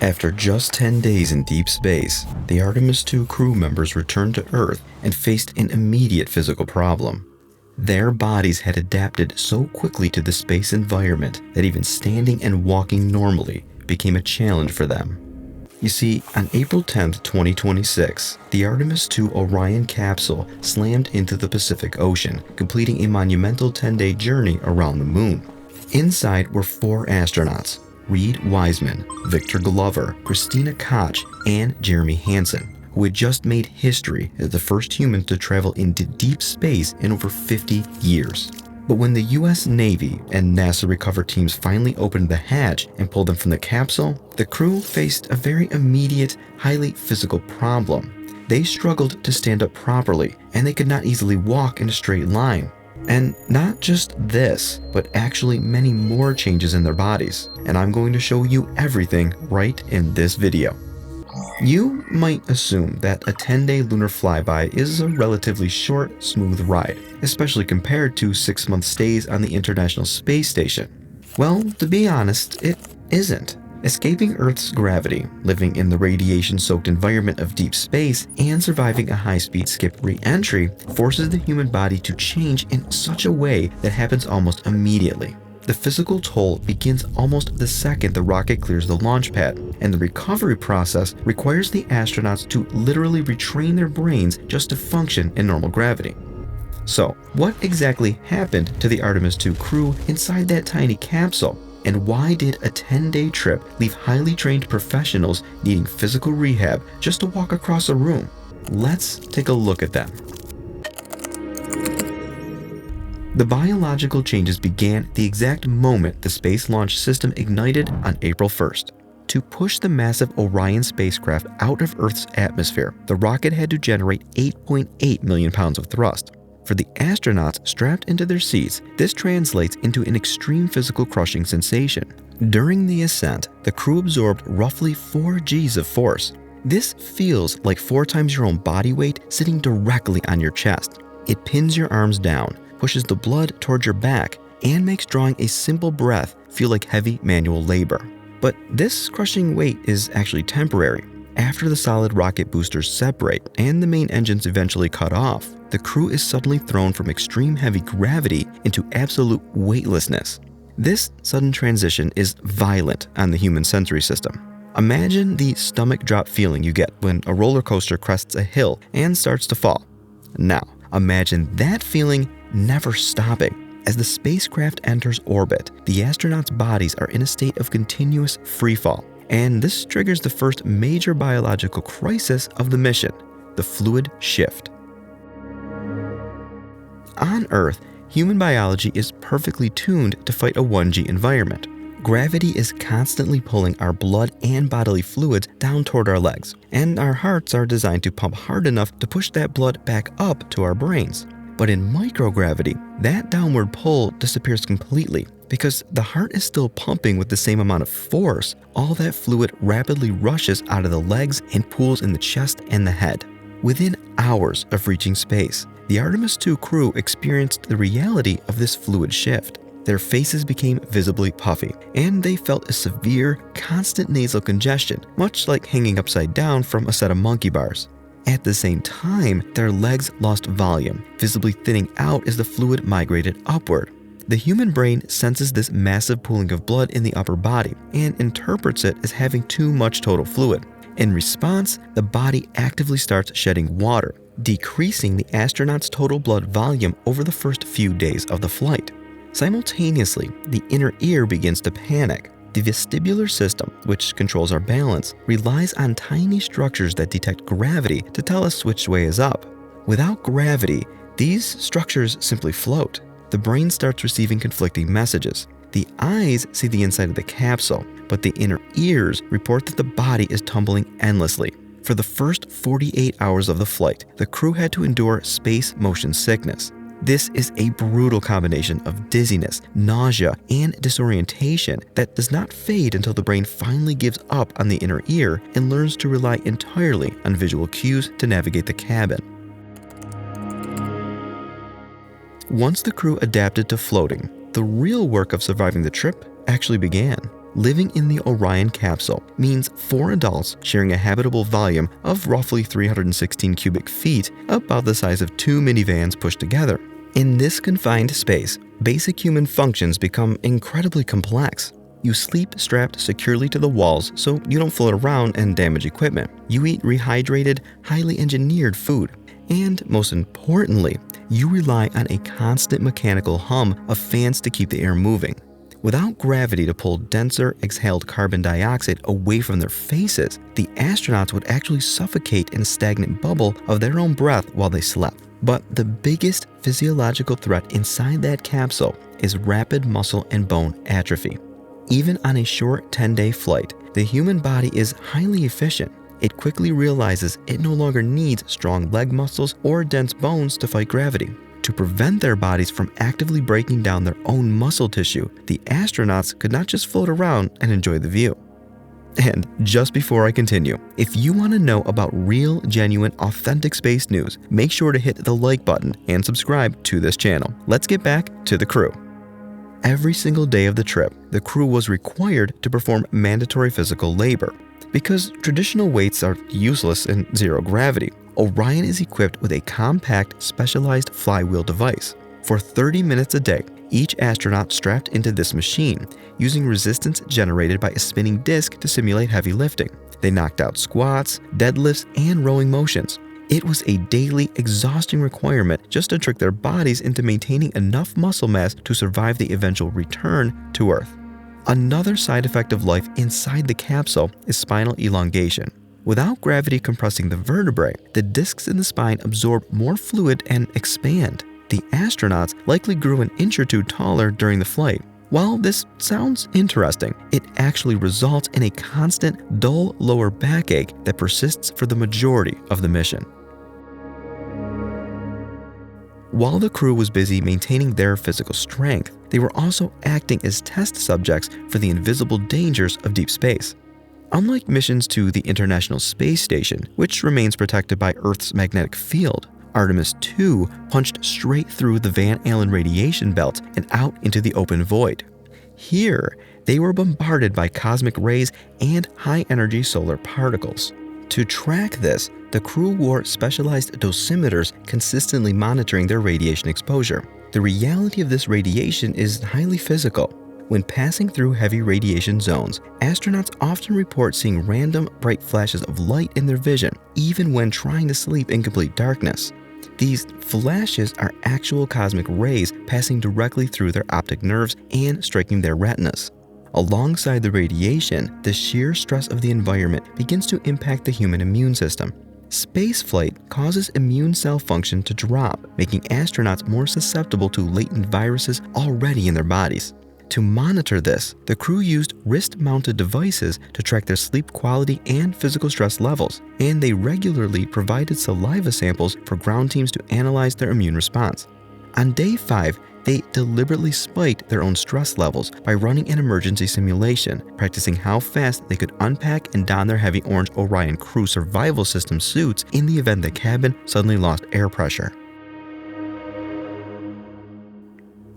After just 10 days in deep space, the Artemis II crew members returned to Earth and faced an immediate physical problem. Their bodies had adapted so quickly to the space environment that even standing and walking normally became a challenge for them. You see, on April 10, 2026, the Artemis II Orion capsule slammed into the Pacific Ocean, completing a monumental 10-day journey around the moon. Inside were 4 astronauts: Reid Wiseman, Victor Glover, Christina Koch, and Jeremy Hansen, who had just made history as the first humans to travel into deep space in over 50 years. But when the US Navy and NASA recovery teams finally opened the hatch and pulled them from the capsule, the crew faced a very immediate, highly physical problem. They struggled to stand up properly, and they could not easily walk in a straight line. And not just this, but actually many more changes in their bodies. And I'm going to show you everything right in this video. You might assume that a 10-day lunar flyby is a relatively short, smooth ride, especially compared to 6-month stays on the International Space Station. Well, to be honest, it isn't. Escaping Earth's gravity, living in the radiation-soaked environment of deep space, and surviving a high-speed skip re-entry forces the human body to change in such a way that happens almost immediately. The physical toll begins almost the second the rocket clears the launch pad, and the recovery process requires the astronauts to literally retrain their brains just to function in normal gravity. So, what exactly happened to the Artemis II crew inside that tiny capsule? And why did a 10-day trip leave highly trained professionals needing physical rehab just to walk across a room? Let's take a look at them. The biological changes began the exact moment the Space Launch System ignited on April 1st. To push the massive Orion spacecraft out of Earth's atmosphere, the rocket had to generate 8.8 million pounds of thrust. For the astronauts strapped into their seats, this translates into an extreme physical crushing sensation. During the ascent, the crew absorbed roughly 4 Gs of force. This feels like 4 times your own body weight sitting directly on your chest. It pins your arms down, pushes the blood towards your back, and makes drawing a simple breath feel like heavy manual labor. But this crushing weight is actually temporary. After the solid rocket boosters separate and the main engines eventually cut off, the crew is suddenly thrown from extreme heavy gravity into absolute weightlessness. This sudden transition is violent on the human sensory system. Imagine the stomach drop feeling you get when a roller coaster crests a hill and starts to fall. Now, imagine that feeling never stopping. As the spacecraft enters orbit, the astronauts' bodies are in a state of continuous freefall. And this triggers the first major biological crisis of the mission, the fluid shift. On Earth, human biology is perfectly tuned to fight a 1G environment. Gravity is constantly pulling our blood and bodily fluids down toward our legs, and our hearts are designed to pump hard enough to push that blood back up to our brains. But in microgravity, that downward pull disappears completely. Because the heart is still pumping with the same amount of force, all that fluid rapidly rushes out of the legs and pools in the chest and the head. Within hours of reaching space, the Artemis II crew experienced the reality of this fluid shift. Their faces became visibly puffy, and they felt a severe, constant nasal congestion, much like hanging upside down from a set of monkey bars. At the same time, their legs lost volume, visibly thinning out as the fluid migrated upward. The human brain senses this massive pooling of blood in the upper body and interprets it as having too much total fluid. In response, the body actively starts shedding water, decreasing the astronaut's total blood volume over the first few days of the flight. Simultaneously, the inner ear begins to panic. The vestibular system, which controls our balance, relies on tiny structures that detect gravity to tell us which way is up. Without gravity, these structures simply float. The brain starts receiving conflicting messages. The eyes see the inside of the capsule, but the inner ears report that the body is tumbling endlessly. For the first 48 hours of the flight, the crew had to endure space motion sickness. This is a brutal combination of dizziness, nausea, and disorientation that does not fade until the brain finally gives up on the inner ear and learns to rely entirely on visual cues to navigate the cabin. Once the crew adapted to floating, the real work of surviving the trip actually began. Living in the Orion capsule means 4 adults sharing a habitable volume of roughly 316 cubic feet, about the size of 2 minivans pushed together. In this confined space, basic human functions become incredibly complex. You sleep strapped securely to the walls so you don't float around and damage equipment. You eat rehydrated, highly engineered food. And most importantly, you rely on a constant mechanical hum of fans to keep the air moving. Without gravity to pull denser, exhaled carbon dioxide away from their faces, the astronauts would actually suffocate in a stagnant bubble of their own breath while they slept. But the biggest physiological threat inside that capsule is rapid muscle and bone atrophy. Even on a short 10-day flight, the human body is highly efficient. It quickly realizes it no longer needs strong leg muscles or dense bones to fight gravity. To prevent their bodies from actively breaking down their own muscle tissue, the astronauts could not just float around and enjoy the view. And just before I continue, if you want to know about real, genuine, authentic space news, make sure to hit the like button and subscribe to this channel. Let's get back to the crew. Every single day of the trip, the crew was required to perform mandatory physical labor. Because traditional weights are useless in zero gravity, Orion is equipped with a compact, specialized flywheel device. For 30 minutes a day, each astronaut strapped into this machine, using resistance generated by a spinning disc to simulate heavy lifting. They knocked out squats, deadlifts, and rowing motions. It was a daily, exhausting requirement just to trick their bodies into maintaining enough muscle mass to survive the eventual return to Earth. Another side effect of life inside the capsule is spinal elongation. Without gravity compressing the vertebrae, the discs in the spine absorb more fluid and expand. The astronauts likely grew an inch or two taller during the flight. While this sounds interesting, it actually results in a constant, dull lower backache that persists for the majority of the mission. While the crew was busy maintaining their physical strength, they were also acting as test subjects for the invisible dangers of deep space. Unlike missions to the International Space Station, which remains protected by Earth's magnetic field, Artemis II punched straight through the Van Allen radiation belt and out into the open void. Here, they were bombarded by cosmic rays and high-energy solar particles. To track this, the crew wore specialized dosimeters consistently monitoring their radiation exposure. The reality of this radiation is highly physical. When passing through heavy radiation zones, astronauts often report seeing random, bright flashes of light in their vision, even when trying to sleep in complete darkness. These flashes are actual cosmic rays passing directly through their optic nerves and striking their retinas. Alongside the radiation, the sheer stress of the environment begins to impact the human immune system. Spaceflight causes immune cell function to drop, making astronauts more susceptible to latent viruses already in their bodies. To monitor this, the crew used wrist-mounted devices to track their sleep quality and physical stress levels, and they regularly provided saliva samples for ground teams to analyze their immune response. On day 5, they deliberately spiked their own stress levels by running an emergency simulation, practicing how fast they could unpack and don their heavy orange Orion crew survival system suits in the event the cabin suddenly lost air pressure.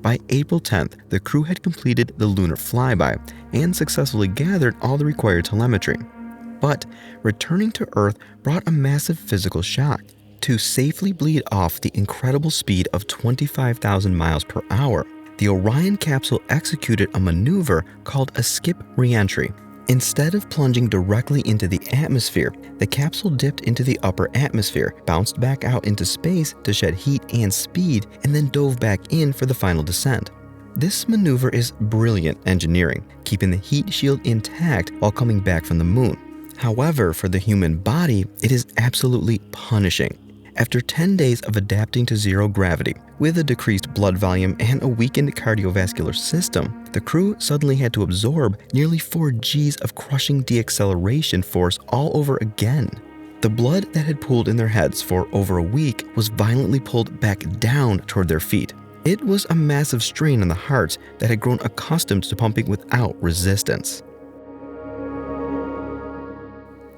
By April 10th, the crew had completed the lunar flyby and successfully gathered all the required telemetry. But returning to Earth brought a massive physical shock. To safely bleed off the incredible speed of 25,000 miles per hour, the Orion capsule executed a maneuver called a skip reentry. Instead of plunging directly into the atmosphere, the capsule dipped into the upper atmosphere, bounced back out into space to shed heat and speed, and then dove back in for the final descent. This maneuver is brilliant engineering, keeping the heat shield intact while coming back from the moon. However, for the human body, it is absolutely punishing. After 10 days of adapting to zero gravity, with a decreased blood volume and a weakened cardiovascular system, the crew suddenly had to absorb nearly 4 Gs of crushing deacceleration force all over again. The blood that had pooled in their heads for over a week was violently pulled back down toward their feet. It was a massive strain on the hearts that had grown accustomed to pumping without resistance.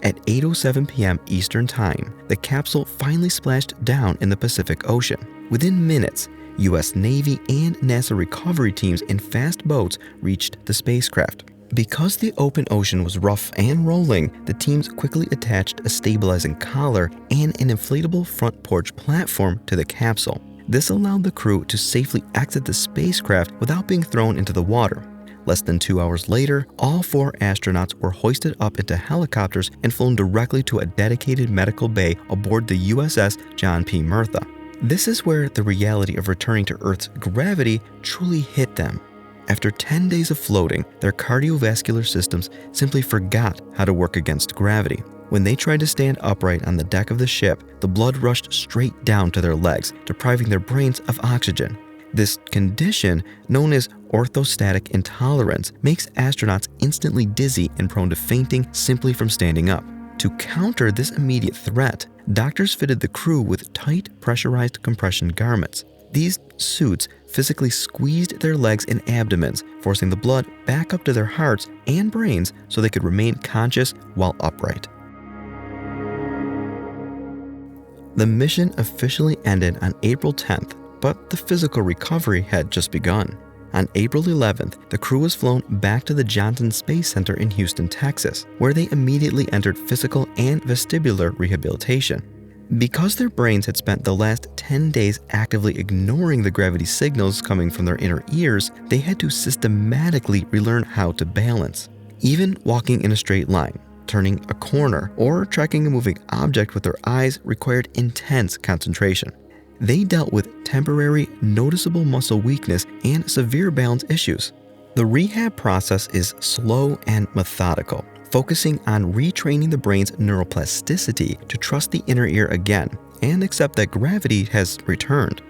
At 8:07 p.m. Eastern Time, the capsule finally splashed down in the Pacific Ocean. Within minutes, U.S. Navy and NASA recovery teams in fast boats reached the spacecraft. Because the open ocean was rough and rolling, the teams quickly attached a stabilizing collar and an inflatable front porch platform to the capsule. This allowed the crew to safely exit the spacecraft without being thrown into the water. Less than 2 hours later, all 4 astronauts were hoisted up into helicopters and flown directly to a dedicated medical bay aboard the USS John P. Murtha. This is where the reality of returning to Earth's gravity truly hit them. After 10 days of floating, their cardiovascular systems simply forgot how to work against gravity. When they tried to stand upright on the deck of the ship, the blood rushed straight down to their legs, depriving their brains of oxygen. This condition, known as orthostatic intolerance, makes astronauts instantly dizzy and prone to fainting simply from standing up. To counter this immediate threat, doctors fitted the crew with tight, pressurized compression garments. These suits physically squeezed their legs and abdomens, forcing the blood back up to their hearts and brains so they could remain conscious while upright. The mission officially ended on April 10th, but the physical recovery had just begun. On April 11th, the crew was flown back to the Johnson Space Center in Houston, Texas, where they immediately entered physical and vestibular rehabilitation. Because their brains had spent the last 10 days actively ignoring the gravity signals coming from their inner ears, they had to systematically relearn how to balance. Even walking in a straight line, turning a corner, or tracking a moving object with their eyes required intense concentration. They dealt with temporary, noticeable muscle weakness and severe balance issues. The rehab process is slow and methodical, focusing on retraining the brain's neuroplasticity to trust the inner ear again and accept that gravity has returned.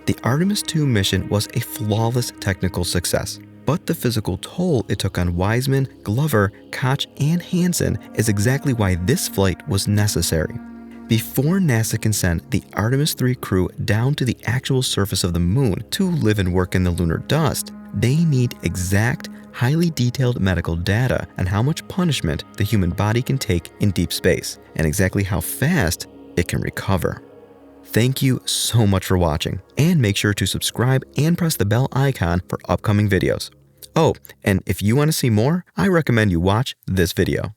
The Artemis II mission was a flawless technical success, but the physical toll it took on Wiseman, Glover, Koch, and Hansen is exactly why this flight was necessary. Before NASA can send the Artemis III crew down to the actual surface of the moon to live and work in the lunar dust, they need exact, highly detailed medical data on how much punishment the human body can take in deep space and exactly how fast it can recover. Thank you so much for watching, and make sure to subscribe and press the bell icon for upcoming videos. Oh, and if you want to see more, I recommend you watch this video.